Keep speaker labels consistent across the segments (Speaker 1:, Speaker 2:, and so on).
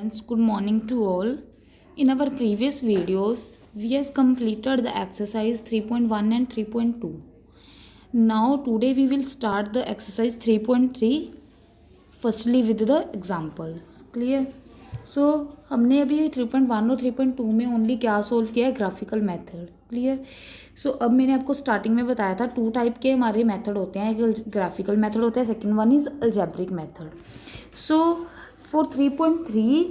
Speaker 1: Students, good morning to all. In our previous videos, we has completed the exercise 3.1 and 3.2. Now today we will start the exercise 3.3 firstly with the examples. Clear? So हमने अभी 3.1 और 3.2 में only क्या solve किया है, graphical method. Clear. So अब मैंने आपको स्टार्टिंग में बताया था टू टाइप के हमारे मेथड होते हैं. एक ग्राफिकल मेथड होता है, second one is algebraic method. So for 3.3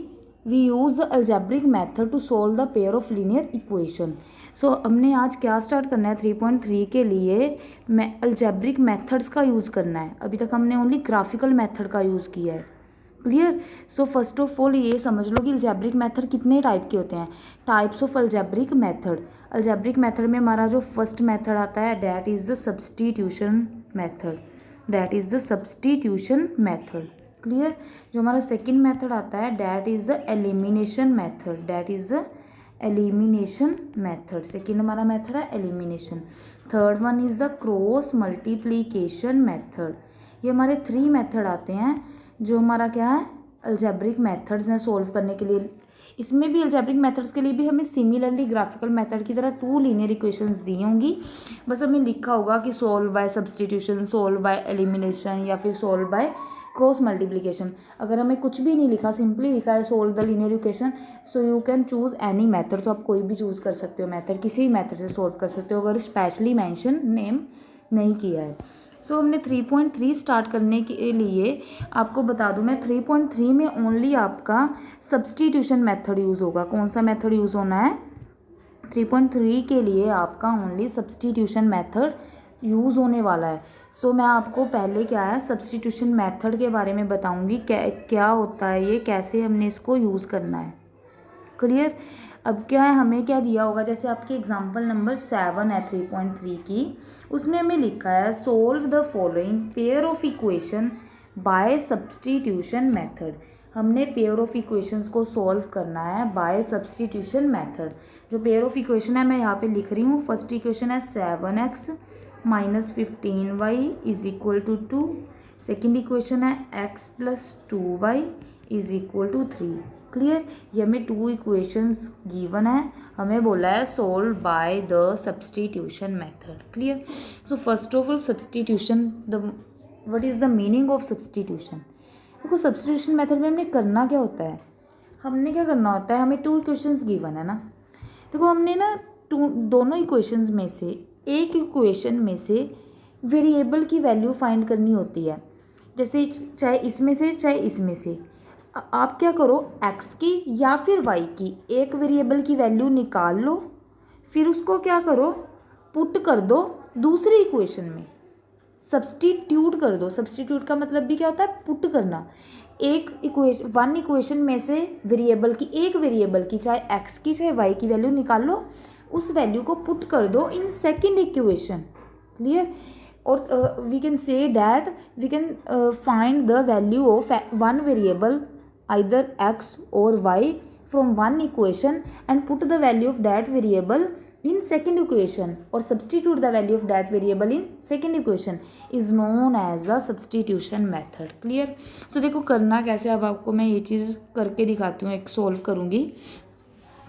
Speaker 1: we use the algebraic method to solve the pair of linear equation. So हमने आज क्या स्टार्ट करना है 3.3 के लिए, मैं algebraic methods का यूज़ करना है. अभी तक हमने ओनली ग्राफिकल मेथड का यूज़ किया है. Clear. So first of all ये समझ लो कि अलजेब्रिक मेथड कितने टाइप के होते हैं. Types of algebraic method. Algebraic method में हमारा जो फर्स्ट मेथड आता है that is the substitution method. That is the substitution method. Clear. जो हमारा सेकंड मेथड आता है that is the elimination method. That is the elimination method. Second हमारा मेथड है elimination. Third one is the cross multiplication method. ये हमारे three method आते हैं जो हमारा क्या है अलजेब्रिक मेथड्स हैं सोल्व करने के लिए. इसमें भी अलजेब्रिक मेथड्स के लिए भी हमें सिमिलरली ग्राफिकल मेथड की तरह टू लीनियर इक्वेशंस दी होंगी. बस हमें लिखा होगा कि solve by substitution, solve by elimination या फिर सोल्व बाय क्रॉस मल्टीप्लिकेशन. अगर हमें कुछ भी नहीं लिखा, सिंपली लिखा है solve the linear equation, so you can choose any method. तो आप कोई भी चूज़ कर सकते हो मेथड, किसी भी मेथड से सोल्व कर सकते हो अगर स्पेशली मेंशन नेम नहीं किया है. सो हमने 3.3 स्टार्ट करने के लिए आपको बता दूं मैं 3.3 में ओनली आपका सब्सटीट्यूशन मेथड यूज़ होगा. कौन सा मेथड यूज़ होना है 3.3 के लिए? आपका ओनली सब्सटीट्यूशन मेथड यूज़ होने वाला है. सो मैं आपको पहले क्या है सब्सटीट्यूशन मेथड के बारे में बताऊंगी, क्या होता है ये, कैसे हमने इसको यूज़ करना है. क्लियर. अब क्या है, हमें क्या दिया होगा, जैसे आपकी एग्जांपल नंबर 7 है 3.3 की, उसमें हमें लिखा है solve the following pair of equation by substitution method. हमने पेयर ऑफ इक्वेशंस को सोल्व करना है बाय सब्सटीट्यूशन मेथड. जो पेयर ऑफ इक्वेशन है मैं यहाँ पे लिख रही हूँ. फर्स्ट इक्वेशन है 7x minus 15y is equal to 2. Second equation है x plus 2y is equal to 3. Clear. ये हमें टू इक्वेशंस गिवन है, हमें बोला है solve by the substitution method. Clear. So first of all substitution, the what is the meaning of substitution. देखो substitution method में हमने करना क्या होता है, हमने क्या करना होता है, हमें टू इक्वेशंस गिवन है ना. देखो हमने ना दोनों इक्वेशंस में से एक इक्वेशन में से वेरिएबल की वैल्यू फाइंड करनी होती है. जैसे चाहे इसमें से चाहे इसमें से आप क्या करो, x की या फिर y की एक वेरिएबल की वैल्यू निकाल लो, फिर उसको क्या करो पुट कर दो दूसरी इक्वेशन में, सब्सटीट्यूट कर दो. सब्सटीट्यूट का मतलब भी क्या होता है, पुट करना. वन इक्वेशन में से एक वेरिएबल की चाहे x की चाहे y की वैल्यू निकाल लो, उस वैल्यू को पुट कर दो इन सेकेंड इक्वेशन. क्लियर. और we can say that we can find the value of one variable either x or y from one equation and put the value of that variable in second equation or substitute the value of that variable in second equation is known as a substitution method. Clear. so देखो करना कैसे, अब आपको मैं ये चीज़ करके दिखाती हूँ, एक सोल्व करूँगी.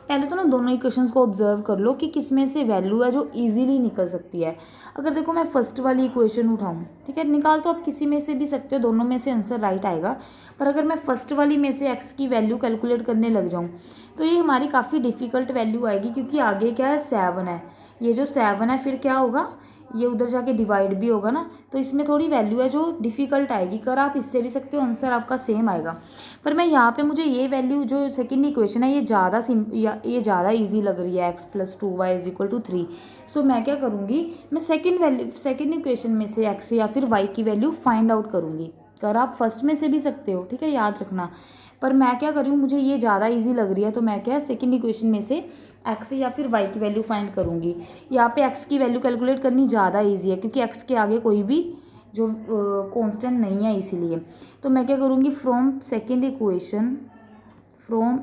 Speaker 1: पहले तो ना दोनों इक्वेशंस को ऑब्जर्व कर लो कि किस में से वैल्यू है जो इजीली निकल सकती है. अगर देखो मैं फर्स्ट वाली इक्वेशन उठाऊं, ठीक है, निकाल तो आप किसी में से भी सकते हो, दोनों में से आंसर राइट आएगा. पर अगर मैं फर्स्ट वाली में से x की वैल्यू कैलकुलेट करने लग जाऊं तो ये हमारी काफ़ी डिफ़िकल्ट वैल्यू आएगी, क्योंकि आगे क्या है 7 है. ये जो 7 है फिर क्या होगा, ये उधर जाके डिवाइड भी होगा ना, तो इसमें थोड़ी वैल्यू है जो डिफ़िकल्ट आएगी. कर आप इससे भी सकते हो, आंसर आपका सेम आएगा. पर मैं यहाँ पे मुझे ये वैल्यू जो सेकंड इक्वेशन है ये ज़्यादा इजी लग रही है, x plus 2y is equal to 3. So मैं क्या करूँगी, मैं सेकेंड इक्वेशन में से x या फिर y की वैल्यू फाइंड आउट करूँगी. कर आप फर्स्ट में से भी सकते हो, ठीक है, याद रखना. पर मैं क्या करूँ, मुझे ये ज़्यादा इजी लग रही है तो मैं क्या सेकंड इक्वेशन में से x या फिर y की वैल्यू फाइंड करूँगी. यहाँ पे x की वैल्यू कैलकुलेट करनी ज़्यादा इजी है, क्योंकि x के आगे कोई भी जो कांस्टेंट नहीं है इसीलिए. तो मैं क्या करूँगी, फ्रॉम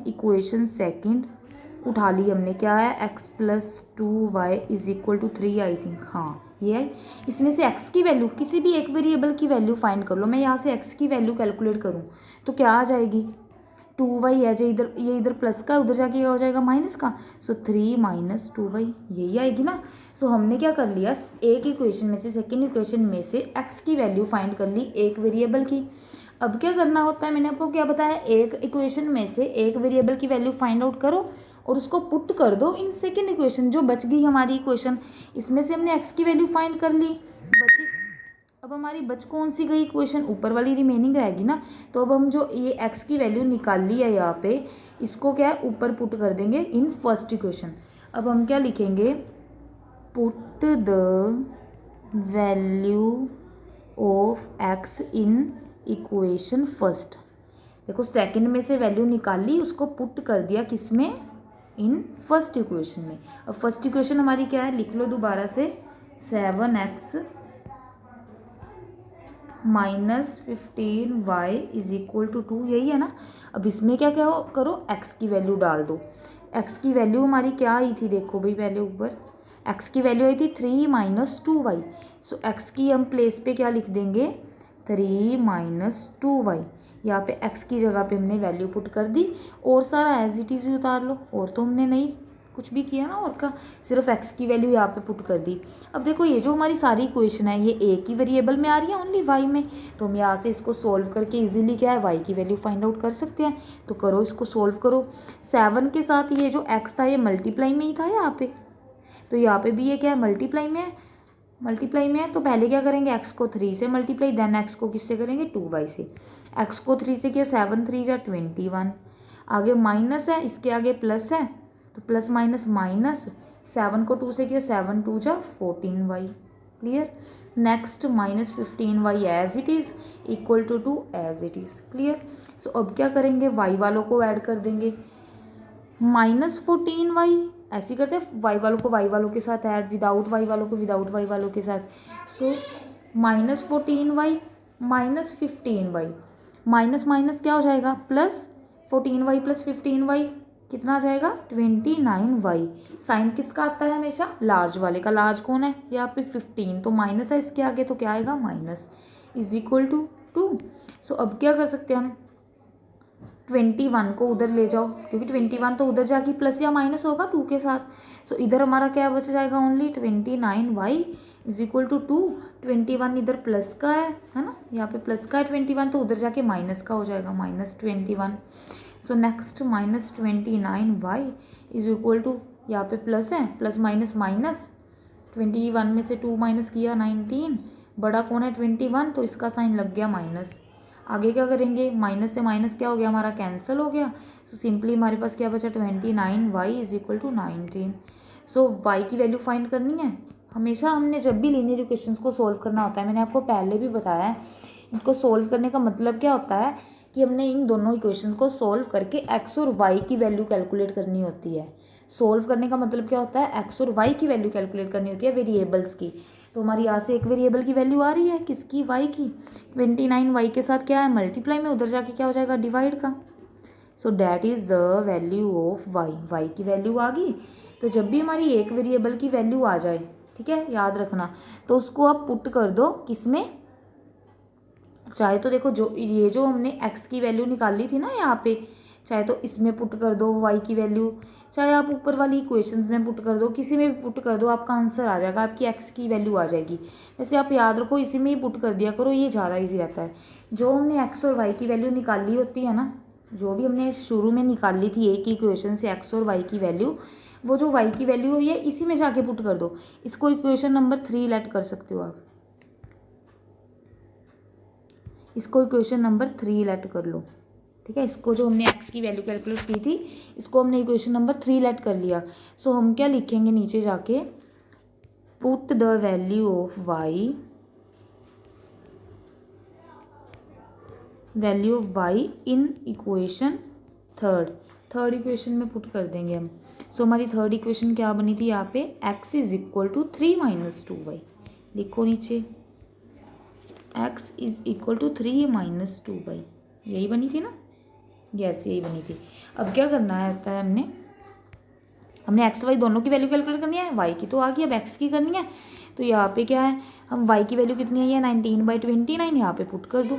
Speaker 1: इक्वेशन सेकंड उठा ली हमने, क्या है x plus 2y is equal to 3 I think. हाँ ये है. इसमें से x की वैल्यू, किसी भी एक वेरिएबल की वैल्यू फाइंड कर लो. मैं यहाँ से x की वैल्यू कैलकुलेट करूँ तो क्या आ जाएगी, 2y है जो इधर, ये इधर प्लस का, उधर जाके क्या हो जाएगा माइनस का। सो 3 माइनस 2y यही आएगी ना। सो हमने क्या कर लिया, एक इक्वेशन में से, सेकेंड इक्वेशन में से x की वैल्यू फाइंड कर ली एक वेरिएबल की। अब क्या करना होता है, मैंने आपको क्या बताया, एक इक्वेशन में से एक वेरिएबल की वैल्यू फाइंड आउट करो और उसको पुट कर दो इन सेकेंड इक्वेशन। जो बच गई हमारी इक्वेशन, इसमें से हमने x की वैल्यू फाइंड कर ली, बची, अब हमारी बच कौन सी गई इक्वेशन, ऊपर वाली रिमेनिंग रहेगी ना। तो अब हम जो ये x की वैल्यू निकाल ली है यहाँ पे, इसको क्या है ऊपर पुट कर देंगे इन फर्स्ट इक्वेशन। अब हम क्या लिखेंगे, put the value of x in equation first. देखो सेकंड में से वैल्यू निकाल ली, उसको पुट कर दिया किस में, इन फर्स्ट इक्वेशन में। अब फर्स्ट इक्वेशन हमारी क्या है, लिख लो दोबारा से, 7x minus 15y is equal to 2, यही है ना। अब इसमें क्या क्या करो, x की वैल्यू डाल दो। x की वैल्यू हमारी क्या आई थी, देखो भाई पहले ऊपर x की वैल्यू आई थी 3 माइनस 2y। सो x की हम प्लेस पे क्या लिख देंगे, 3 माइनस 2y। यहाँ पे x की जगह पे हमने वैल्यू पुट कर दी और सारा एज इट इज़ उतार लो, और तो हमने नहीं कुछ भी किया ना, और का सिर्फ x की वैल्यू यहाँ पे पुट कर दी। अब देखो ये जो हमारी सारी इक्वेशन है ये एक ही वेरिएबल में आ रही है, ओनली y में, तो हम यहाँ से इसको सोल्व करके इजीली क्या है y की वैल्यू फाइंड आउट कर सकते हैं। तो करो, इसको सोल्व करो। 7 के साथ ये जो x था ये मल्टीप्लाई में ही था यहाँ पे, तो यहाँ पे भी ये क्या है, मल्टीप्लाई में है, मल्टीप्लाई में है। तो पहले क्या करेंगे, x को 3 से मल्टीप्लाई, देन x को किससे करेंगे, 2y से। x को 3 से किया, 7 3 जा 21, आगे माइनस है, इसके आगे प्लस है, तो प्लस माइनस माइनस, 7 को 2 से किया, 7 2 जा 14y। Clear. Next minus 15y as it is equal to 2 as it is. Clear. So अब क्या करेंगे, y वालों को ऐड कर देंगे, माइनस 14y ऐसे करते हैं, y वालों को y वालों के साथ ऐड, विदाउट y वालों को विदाउट y वालों के साथ। So minus 14y minus 15y, minus minus क्या हो जाएगा, प्लस 14y प्लस 15y कितना आ जाएगा, 29y। साइन किसका आता है हमेशा, लार्ज वाले का। लार्ज कौन है यहाँ पे, 15, तो माइनस है इसके आगे, तो क्या आएगा, माइनस इज इक्वल टू 2। सो अब क्या कर सकते हैं हम, 21 को उधर ले जाओ, क्योंकि 21 तो उधर जाके प्लस या माइनस होगा 2 के साथ। सो इधर हमारा क्या बच जाएगा, only 29y is equal to 2। 21 इधर प्लस का है ना, यहाँ पे प्लस का है 21, तो उधर जाके माइनस का हो जाएगा, minus 21। So next minus 29y is equal to, यहाँ पे प्लस है, प्लस माइनस माइनस, 21 में से 2 माइनस किया 19, बड़ा कौन है 21, तो इसका साइन लग गया माइनस। आगे क्या करेंगे, माइनस से माइनस क्या हो गया हमारा, कैंसिल हो गया। सो सिंपली हमारे पास क्या बचा, 29y is equal to 19। So y की वैल्यू फाइंड करनी है। हमेशा हमने जब भी लीनियर इक्वेशंस को सोल्व करना होता है, मैंने आपको पहले भी बताया है, इनको सोल्व करने का मतलब क्या होता है कि हमने इन दोनों इक्वेशंस को सोल्व करके x और y की वैल्यू कैलकुलेट करनी होती है। सोल्व करने का मतलब क्या होता है, x और y की वैल्यू कैलकुलेट करनी होती है, वेरिएबल्स की। तो हमारी यहाँ से एक वेरिएबल की वैल्यू आ रही है, किसकी, y की। 29y के साथ क्या है, मल्टीप्लाई में, उधर जाके क्या हो जाएगा, डिवाइड का। So that is the value of y की वैल्यू आ गई। तो जब भी हमारी एक वेरिएबल की वैल्यू आ जाए, ठीक है, याद रखना, तो उसको आप पुट कर दो किसमें, चाहे तो देखो जो ये जो हमने x की वैल्यू निकाली थी ना यहाँ पे, चाहे तो इसमें पुट कर दो y की वैल्यू, चाहे आप ऊपर वाली इक्वेशंस में पुट कर दो, किसी में भी पुट कर दो, आपका आंसर आ जाएगा, आपकी x की वैल्यू आ जाएगी। वैसे आप याद रखो इसी में ही पुट कर दिया करो, ये ज़्यादा इजी रहता है। जो हमने x और y की वैल्यू निकाली होती है ना, जो भी हमने शुरू में निकाली थी एक ही इक्वेशन से x और y की वैल्यू, वो जो y की वैल्यू है इसी में जाके पुट कर दो। इसको इक्वेशन नंबर 3 लेट कर सकते हो आप, इसको इक्वेशन नंबर 3 लेट कर लो, ठीक है। इसको जो हमने x की वैल्यू कैलकुलेट की थी, इसको हमने इक्वेशन नंबर 3 लेट कर लिया। सो हम क्या लिखेंगे नीचे जाके, put the value of y in equation third equation में पुट कर देंगे हम। सो हमारी थर्ड इक्वेशन क्या बनी थी यहाँ पे, x is equal to 3 minus 2y, लिखो नीचे, x is equal to 3 minus 2y, यही बनी थी ना, यस यही बनी थी। अब क्या करना है होता है, हमने x y दोनों की वैल्यू कैलकुलेट करनी है, y की तो आ गई, अब x की करनी है। तो यहाँ पे क्या है, हम y की वैल्यू कितनी है, 19/29, यहाँ पे पुट कर दूँ,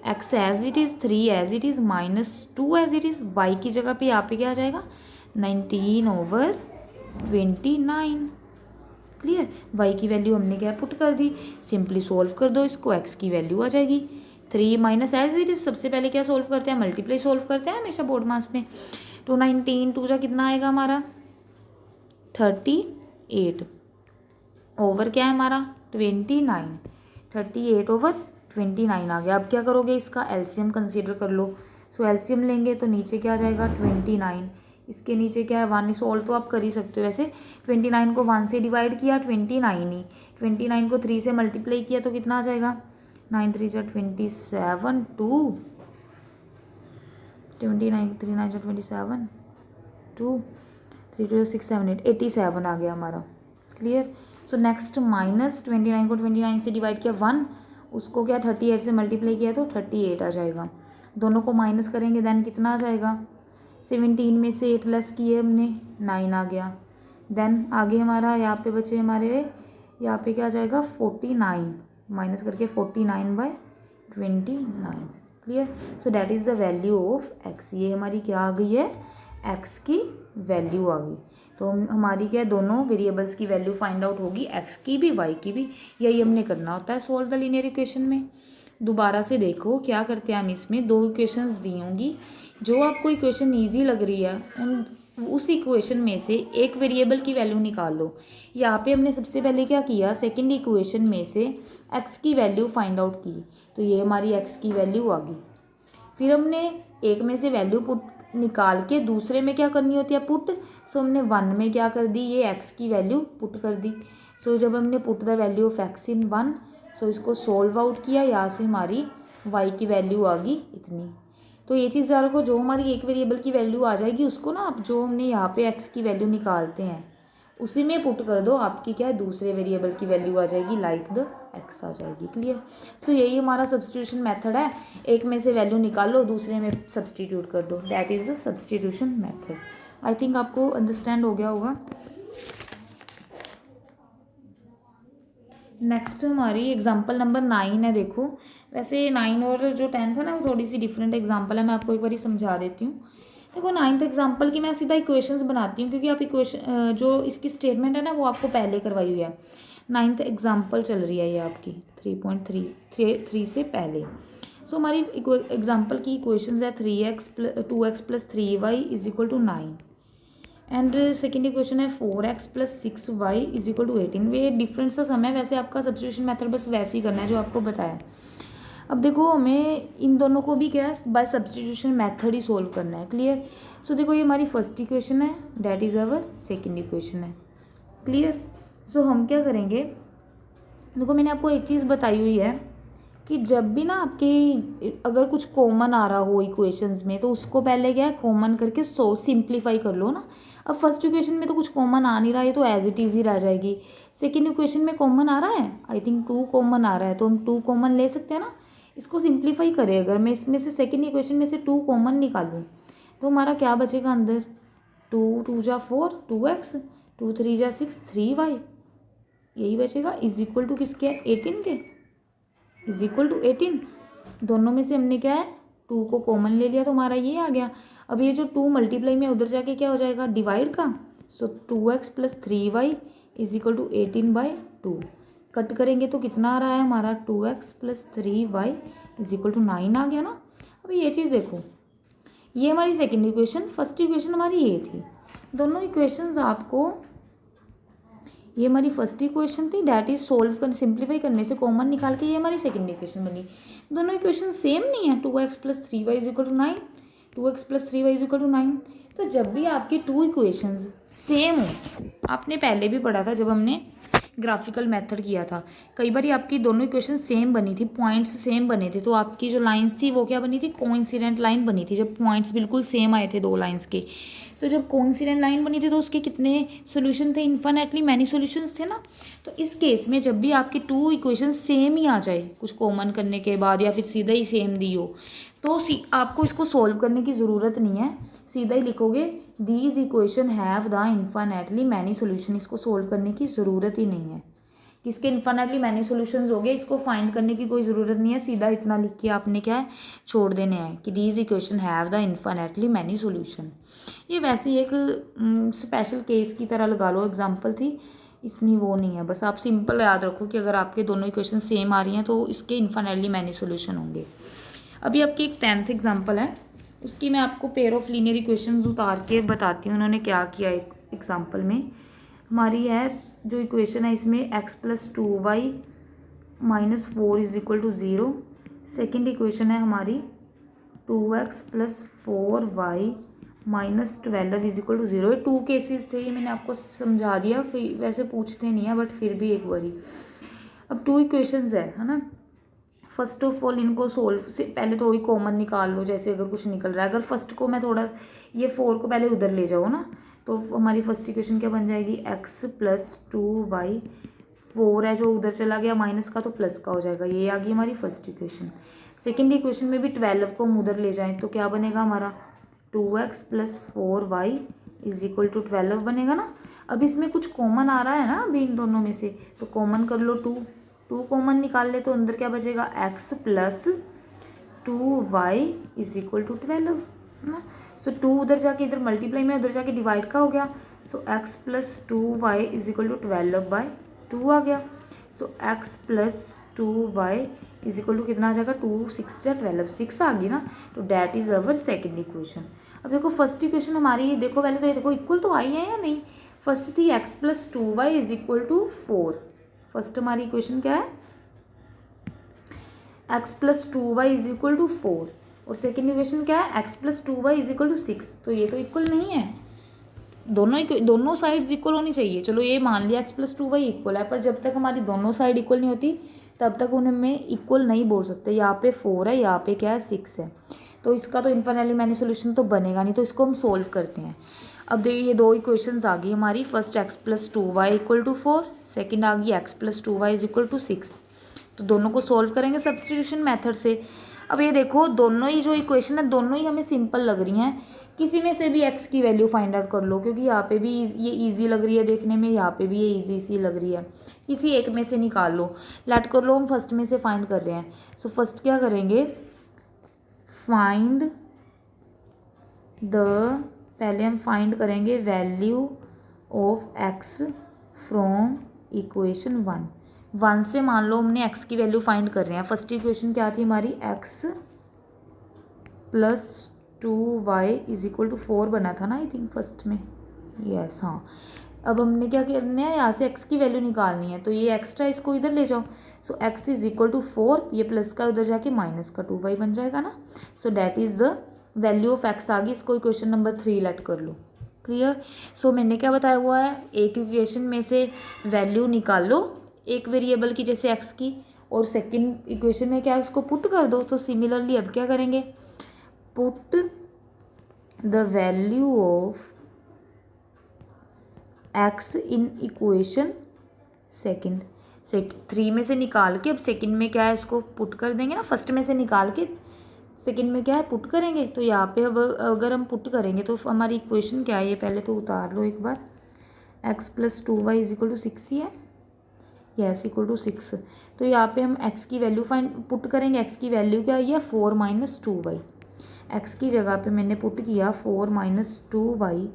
Speaker 1: x as it is, 3 as it is, -2 as it is. Y की जगह पे यहाँ पे क्या आ जाएगा 19/29। क्लियर। वाई की वैल्यू हमने क्या पुट कर दी, सिंपली सोल्व कर दो इसको, एक्स की वैल्यू आ जाएगी 3 माइनस एज इट इज़। सबसे पहले क्या सोल्व करते हैं, मल्टीप्लाई सोल्व करते हैं हमेशा बोर्ड मास में। तो 19 2 जा कितना आएगा हमारा 38 ओवर क्या है हमारा 29, 38/29 आ गया। अब क्या करोगे, इसका एलसीएम कंसीडर कर लो। सो एलसीएम लेंगे तो नीचे क्या आ जाएगा 29, इसके नीचे क्या है 1। सोल्व तो आप कर ही सकते हो वैसे। 29 को 1 से डिवाइड किया 29 ही, 29 को 3 से मल्टीप्लाई किया तो कितना आ जाएगा 9 3 जा 27, 2 29 3 9 जा 27, 2 3 2 6 7 8 87 आ गया हमारा। क्लियर। सो नेक्स्ट -29 को 29 से डिवाइड किया 1, उसको क्या 38 से मल्टीप्लाई किया तो 38 आ जाएगा। दोनों को माइनस करेंगे देन कितना आ जाएगा 17 में से 8 लेस किए हमने 9 आ गया। देन आगे हमारा यहाँ पे बचे हमारे, यहाँ पे क्या आ जाएगा 49 माइनस करके 49/29। Clear. So that is the value of x. ये हमारी क्या आ गई है, एक्स की वैल्यू आ गई। तो हमारी क्या है, दोनों वेरिएबल्स की वैल्यू फाइंड आउट होगी, एक्स की भी वाई की भी। यही हमने करना होता है सोल्व द लीनियर इक्वेशन में। दोबारा से देखो क्या करते हैं हम, इसमें 2 इक्वेशंस दी होंगी, जो आपको इक्वेशन ईजी लग रही है उस इक्वेशन में से एक वेरिएबल की वैल्यू निकाल लो। यहाँ पे हमने सबसे पहले क्या किया, सेकंड इक्वेशन में से एक्स की वैल्यू फाइंड आउट की, तो ये हमारी एक्स की वैल्यू आ गई। फिर हमने एक में से वैल्यू पुट निकाल के दूसरे में क्या करनी होती है पुट। सो हमने 1 में क्या कर दी, ये एक्स की वैल्यू पुट कर दी। सो जब हमने put the value of X in 1, so इसको सोल्व आउट किया, यहाँ से हमारी वाई की वैल्यू आ गई इतनी। तो ये चीज़ यार को, जो हमारी एक वेरिएबल की वैल्यू आ जाएगी उसको ना, आप जो हमने यहाँ पे एक्स की वैल्यू निकालते हैं उसी में पुट कर दो, आपकी क्या है दूसरे वेरिएबल की वैल्यू आ जाएगी, लाइक द एक्स आ जाएगी। क्लियर। सो यही हमारा सब्स्टिट्यूशन मेथड है, एक में से वैल्यू निकालो दूसरे में सब्स्टिट्यूट कर दो, that is the substitution method. I think आपको अंडरस्टैंड हो गया होगा। नेक्स्ट हमारी एग्जाम्पल नंबर 9 है। देखो वैसे 9 और जो 10 है ना वो थोड़ी सी डिफरेंट एग्जाम्पल है, मैं आपको एक बार समझा देती हूँ। देखो 9th एग्जाम्पल की मैं सीधा इक्वेशंस बनाती हूँ, क्योंकि आप इक्वेशन जो इसकी स्टेटमेंट है ना वो आपको पहले करवाई हुई है। 9th एग्जाम्पल चल रही है ये आपकी 3.3 से पहले। सो हमारी एग्जाम्पल की इक्वेशंस है 2x + 3y = 9 and second equation है 4x + 6y = 18। ये डिफरेंस सा समय, वैसे आपका सब्स्टिट्यूशन मेथड बस वैसे ही करना है जो आपको बताया। अब देखो हमें इन दोनों को भी क्या है बाय सब्स्टिट्यूशन मेथड ही सोल्व करना है। क्लियर। सो देखो ये हमारी फर्स्ट इक्वेशन है, that is our second equation है। क्लियर। सो हम क्या करेंगे, देखो मैंने आपको एक चीज़ बताई हुई है कि जब भी ना आपके अगर कुछ कॉमन आ रहा हो इक्वेशंस में, तो उसको पहले क्या है कॉमन करके सिंप्लीफाई कर लो ना। अब फर्स्ट इक्वेशन में तो कुछ कॉमन आ नहीं रहा है, तो एज इट इज़ ही रह जाएगी। सेकेंड इक्वेशन में कॉमन आ रहा है, आई थिंक 2 कॉमन आ रहा है, तो हम 2 कॉमन ले सकते हैं ना। इसको सिंप्लीफाई करें, अगर मैं इसमें से सेकेंड इक्वेशन में से 2 कॉमन निकालूँ तो हमारा क्या बचेगा अंदर, 2 2 जा 4 2x, 2 3 जा 6 3y, यही बचेगा = किसके 18 के, =18। दोनों में से हमने क्या है 2 को कॉमन ले लिया तो हमारा ये आ गया। अब ये जो 2 मल्टीप्लाई में उधर जाके क्या हो जाएगा डिवाइड का। सो 2x + 3y = 18/2। कट करेंगे तो कितना आ रहा है हमारा 2x + 3y = 9 आ गया ना। अब ये चीज़ देखो, ये हमारी सेकेंड इक्वेशन, फर्स्ट इक्वेशन हमारी ये थी। दोनों इक्वेशंस आपको, ये हमारी फर्स्ट इक्वेशन थी, डैट इज सोल्व कर सिंप्लीफाई करने से कॉमन निकाल के ये हमारी सेकंड इक्वेशन बनी। दोनों इक्वेशन सेम नहीं है, 2x + 3y = 9, 2x + 3y = 9। तो जब भी आपकी 2 इक्वेशंस सेम हो, आपने पहले भी पढ़ा था जब हमने ग्राफिकल मेथड किया था, कई बार आपकी दोनों इक्वेशन सेम बनी थी, पॉइंट्स सेम बने थे, तो आपकी जो लाइंस थी वो क्या बनी थी, कोइंसिडेंट लाइन बनी थी। जब पॉइंट्स बिल्कुल सेम आए थे 2 लाइंस के, तो जब कोइंसिडेंट लाइन बनी थी तो उसके कितने सोल्यूशन थे, इन्फिनेटली मैनी सोल्यूशंस थे ना। तो इस केस में जब भी आपकी 2 इक्वेशन सेम ही आ जाए कुछ कॉमन करने के बाद, या फिर सीधा ही सेम दी हो, तो आपको इसको सोल्व करने की ज़रूरत नहीं है, सीधा ही लिखोगे these equation have the infinitely many solution. इसको सोल्व करने की ज़रूरत ही नहीं है। किसके इन्फिनिटली मैनी सॉल्यूशंस हो गए, इसको फाइंड करने की कोई ज़रूरत नहीं है, सीधा इतना लिख के आपने क्या है छोड़ देने हैं कि these equation have the infinitely many solution. ये वैसे ही एक स्पेशल केस की तरह लगा लो, एग्जांपल थी, इतनी वो नहीं है। बस आप सिंपल याद रखो कि अगर आपके दोनों इक्वेशन सेम आ रही हैं तो इसके इन्फिनिटली मैनी सॉल्यूशन होंगे। अभी आपकी एक 10th एग्जाम्पल है, उसकी मैं आपको पेयर ऑफ लीनियर इक्वेशंस उतार के बताती हूँ उन्होंने क्या किया। एक एग्जाम्पल में हमारी है जो इक्वेशन है इसमें x+2y-4 is equal to 0। Second equation है हमारी 2x+4y-12 इज इक्वल टू 0। ये 2 केसेस थे, ये मैंने आपको समझा दिया कि वैसे पूछते नहीं है बट फिर भी एक बारी। अब 2 इक्वेशंस है ना। फर्स्ट ऑफ ऑल इनको सोल्व से पहले तो वही कॉमन निकाल लो, जैसे अगर कुछ निकल रहा है। अगर फर्स्ट को मैं थोड़ा ये 4 को पहले उधर ले जाओ ना, तो हमारी फर्स्ट इक्वेशन क्या बन जाएगी, x+2y, 4 है जो उधर चला गया माइनस का तो प्लस का हो जाएगा, ये आ गई हमारी फर्स्ट इक्वेशन। सेकेंड इक्वेशन में भी 12 को हम उधर ले जाएं तो क्या बनेगा हमारा 2x+4y इज इक्वल टू 12 बनेगा ना। अब इसमें कुछ कॉमन आ रहा है ना अभी इन दोनों में से, तो कॉमन कर लो 2 कॉमन निकाल ले तो अंदर क्या बचेगा x+2y इज इक्वल टू 12 है ना। सो 2 उधर जाके इधर मल्टीप्लाई में उधर जाके डिवाइड का हो गया, सो x+2y इज इक्वल टू 12/2 आ गया। सो x+2y इज इक्वल टू कितना आ जाएगा 2 6 जा 12, 6 आ गई ना, तो that is our second equation. अब देखो फर्स्ट इक्वेशन हमारी देखो पहले तो ये देखो इक्वल तो आई है या नहीं। फर्स्ट थी x+2y is equal to 4, first हमारी इक्वेशन क्या है x+2y इज इक्वल टू 4, और सेकेंड इक्वेशन क्या है x+2y इज इक्वल टू 6। तो ये तो इक्वल नहीं है, दोनों साइड्स इक्वल होनी चाहिए। चलो ये मान लिया x+2y इक्वल है, पर जब तक हमारी दोनों साइड इक्वल नहीं होती तब तक उनमें इक्वल नहीं बोल सकते। यहाँ पे 4 है, यहाँ पे क्या है 6 है, तो इसका तो इन्फिनिटली मैनी सोल्यूशन तो बनेगा नहीं, तो इसको हम सोल्व करते हैं। अब देखिए ये 2 इक्वेशंस आ गई हमारी, first x+2y equal to 4, second आ गई x+2y इज इक्वल टू 6। तो दोनों को सोल्व करेंगे सब्स्टिट्यूशन मेथड से। अब ये देखो दोनों ही जो इक्वेशन है दोनों ही हमें सिंपल लग रही हैं, किसी में से भी x की वैल्यू फाइंड आउट कर लो, क्योंकि यहाँ पे भी ये इजी लग रही है देखने में, यहाँ पे भी ये इजी सी लग रही है, किसी एक में से निकाल लो, लेट कर लो। हम फर्स्ट में से फाइंड कर रहे हैं, सो फर्स्ट क्या करेंगे फाइंड पहले हम फाइंड करेंगे value of x from equation 1 से मान लो हमने x की वैल्यू फाइंड कर रहे हैं। फर्स्ट इक्वेशन क्या थी हमारी x+2y इज इक्वल टू 4 बना था ना आई थिंक फर्स्ट में, यस हाँ। अब हमने क्या करना है, यहाँ से x की वैल्यू निकालनी है, तो ये एक्स्ट्रा इसको इधर ले जाओ, सो x इज इक्वल टू 4, ये प्लस का उधर जाके माइनस का 2y बन जाएगा ना। So that is the value of x आ गई, इसको इक्वेशन नंबर 3 लेट कर लो। क्लियर। सो मैंने क्या बताया हुआ है, एक इक्वेशन में से वैल्यू निकाल लो एक वेरिएबल की जैसे x की, और सेकंड इक्वेशन में क्या है उसको पुट कर दो। तो सिमिलरली अब क्या करेंगे, put the value of x in equation second, 3 में से निकाल के अब सेकंड में क्या है इसको पुट कर देंगे ना, फर्स्ट में से निकाल के सेकंड में क्या है पुट करेंगे। तो यहाँ पे अब अगर हम पुट करेंगे तो हमारी इक्वेशन क्या है, ये पहले तो उतार लो एक बार, x+2y इज इक्वल टू 6 ही है, यस इक्वल टू 6। तो यहाँ पे हम x की वैल्यू पुट करेंगे, x की वैल्यू क्या है 4 - 2y, x की जगह पे मैंने पुट किया 4 - 2y,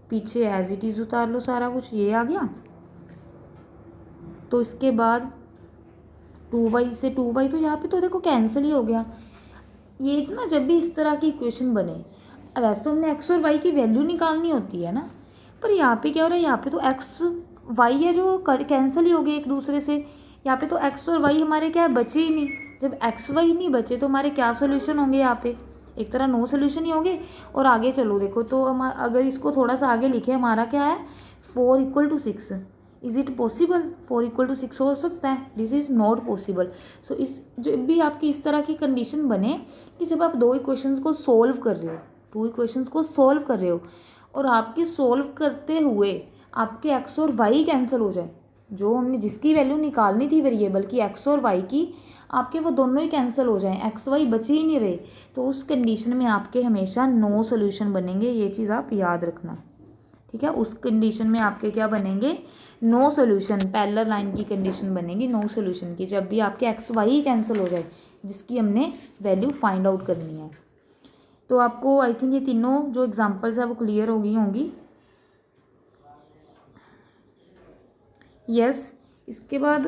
Speaker 1: पीछे एज इट इज़ उतार लो सारा कुछ, ये आ गया। तो इसके बाद 2y से 2y, तो यहाँ पे तो देखो कैंसिल ही हो गया। ये ना जब भी इस तरह की इक्वेशन बने, वैसे तो हमने x और y की वैल्यू निकालनी होती है ना, पर यहाँ पे क्या हो रहा है, यहाँ पे तो x y है जो कैंसिल ही हो गए एक दूसरे से। यहाँ पे तो x और y हमारे क्या है बचे ही नहीं, जब x y नहीं बचे तो हमारे क्या सोल्यूशन होंगे, यहाँ पे एक तरह नो सोल्यूशन ही होंगे। और आगे चलो देखो तो हम अगर इसको थोड़ा सा आगे लिखे, हमारा क्या है 4 = 6, इज़ इट पॉसिबल 4 = 6 हो सकता है, दिस इज़ नॉट पॉसिबल। सो इस जब भी आपकी इस तरह की कंडीशन बने कि जब आप 2 इक्वेशंस को सोल्व कर रहे हो, 2 इक्वेशंस को सोल्व कर रहे हो और आपके सोल्व करते हुए आपके x और y कैंसिल हो जाए, जो हमने जिसकी वैल्यू निकालनी थी वेरिएबल की x और y की, आपके वो दोनों ही कैंसिल हो जाएं, x y बचे ही नहीं रहे, तो उस कंडीशन में आपके हमेशा नो सोल्यूशन बनेंगे। ये चीज़ आप याद रखना, ठीक है। उस कंडीशन में आपके क्या बनेंगे, नो सोल्यूशन, पैरेलल लाइन की कंडीशन बनेगी नो सोल्यूशन की, जब भी आपके एक्स वाई कैंसिल हो जाए जिसकी हमने वैल्यू फाइंड आउट करनी है। तो आपको आई थिंक ये तीनों जो एग्जांपल्स है वो क्लियर हो गई होंगी। यस, इसके बाद